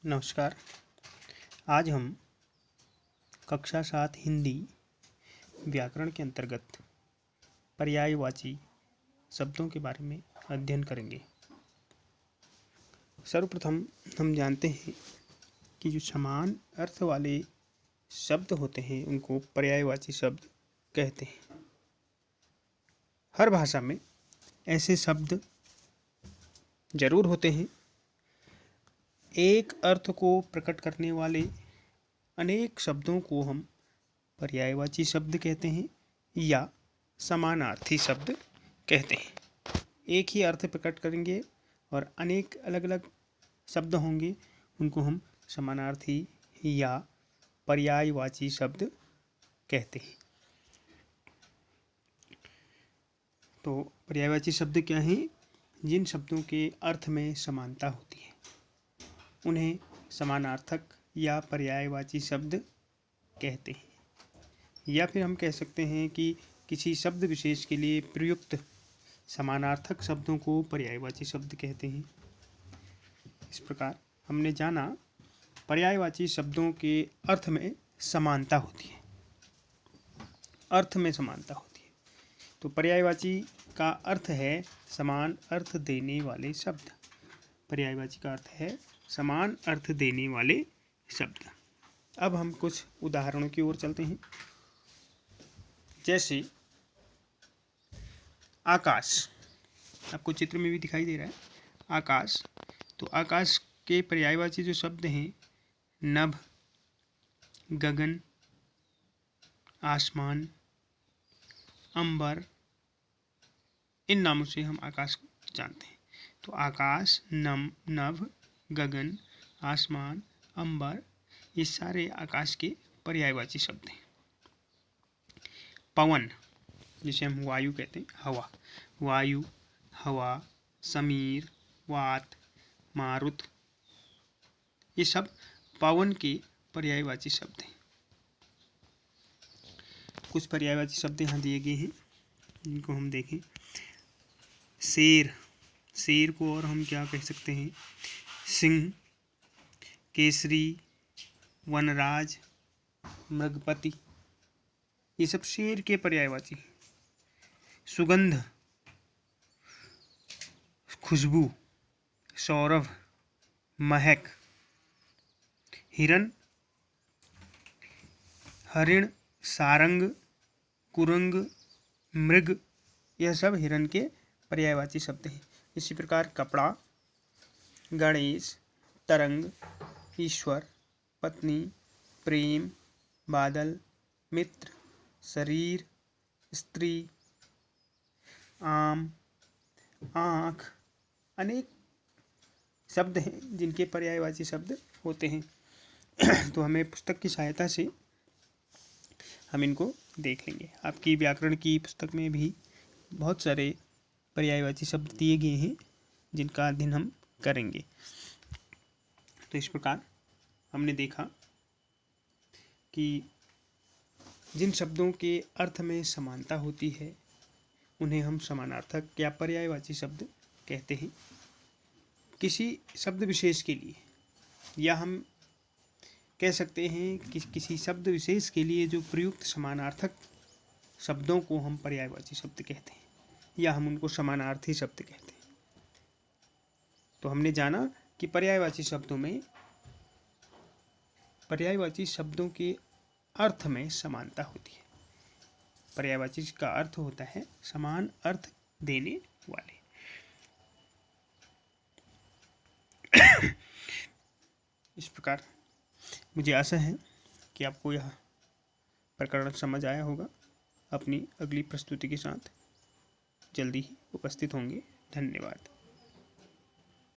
नमस्कार। आज हम कक्षा 7 हिंदी व्याकरण के अंतर्गत पर्यायवाची शब्दों के बारे में अध्ययन करेंगे। सर्वप्रथम हम जानते हैं कि जो समान अर्थ वाले शब्द होते हैं उनको पर्यायवाची शब्द कहते हैं। हर भाषा में ऐसे शब्द जरूर होते हैं। एक अर्थ को प्रकट करने वाले अनेक शब्दों को हम पर्यायवाची शब्द कहते हैं या समानार्थी शब्द कहते हैं। एक ही अर्थ प्रकट करेंगे और अनेक अलग अलग शब्द होंगे, उनको हम समानार्थी या पर्यायवाची शब्द कहते हैं। तो पर्यायवाची शब्द क्या हैं? जिन शब्दों के अर्थ में समानता होती है उन्हें समानार्थक या पर्यायवाची शब्द कहते हैं। या फिर हम कह सकते हैं कि किसी शब्द विशेष के लिए प्रयुक्त समानार्थक शब्दों को पर्यायवाची शब्द कहते हैं। इस प्रकार हमने जाना पर्यायवाची शब्दों के अर्थ में समानता होती है। अर्थ में समानता होती है तो पर्यायवाची का अर्थ है समान अर्थ देने वाले शब्द। पर्यायवाची का अर्थ है समान अर्थ देने वाले शब्द। अब हम कुछ उदाहरणों की ओर चलते हैं। जैसे आकाश, आपको चित्र में भी दिखाई दे रहा है आकाश। तो आकाश के पर्यायवाची जो शब्द हैं नभ, गगन, आसमान, अंबर, इन नामों से हम आकाश को जानते हैं। तो आकाश, नभ, गगन, आसमान, अंबर, ये सारे आकाश के पर्यायवाची शब्द हैं। पवन, जिसे हम वायु कहते हैं, हवा, वायु, हवा, समीर, वात, मारुत, ये सब पवन के पर्यायवाची शब्द हैं। कुछ पर्यायवाची शब्द यहाँ दिए गए हैं जिनको हम देखें। शेर, शेर को और हम क्या कह सकते हैं? सिंह, केसरी, वनराज, मृगपति, ये सब शेर के पर्यायवाची। सुगंध, खुशबू, सौरभ, महक, हिरण, हरिण, सारंग, कुरंग, मृग, यह सब हिरण के पर्यायवाची शब्द हैं। इसी प्रकार कपड़ा, गणेश, तरंग, ईश्वर, पत्नी, प्रेम, बादल, मित्र, शरीर, स्त्री, आम, आँख, अनेक शब्द हैं जिनके पर्यायवाची शब्द होते हैं। तो हमें पुस्तक की सहायता से हम इनको देख लेंगे। आपकी व्याकरण की पुस्तक में भी बहुत सारे पर्यायवाची शब्द दिए गए हैं जिनका अध्ययन हम करेंगे। तो इस प्रकार हमने देखा कि जिन शब्दों के अर्थ में समानता होती है उन्हें हम समानार्थक या पर्यायवाची शब्द कहते हैं। किसी शब्द विशेष के लिए, या हम कह सकते हैं कि किसी शब्द विशेष के लिए जो प्रयुक्त समानार्थक शब्दों को हम पर्यायवाची शब्द कहते हैं या हम उनको समानार्थी शब्द कहते हैं। तो हमने जाना कि पर्यायवाची शब्दों के अर्थ में समानता होती है। पर्यायवाची का अर्थ होता है समान अर्थ देने वाले। इस प्रकार मुझे आशा है कि आपको यह प्रकरण समझ आया होगा। अपनी अगली प्रस्तुति के साथ जल्दी ही उपस्थित होंगे। धन्यवाद।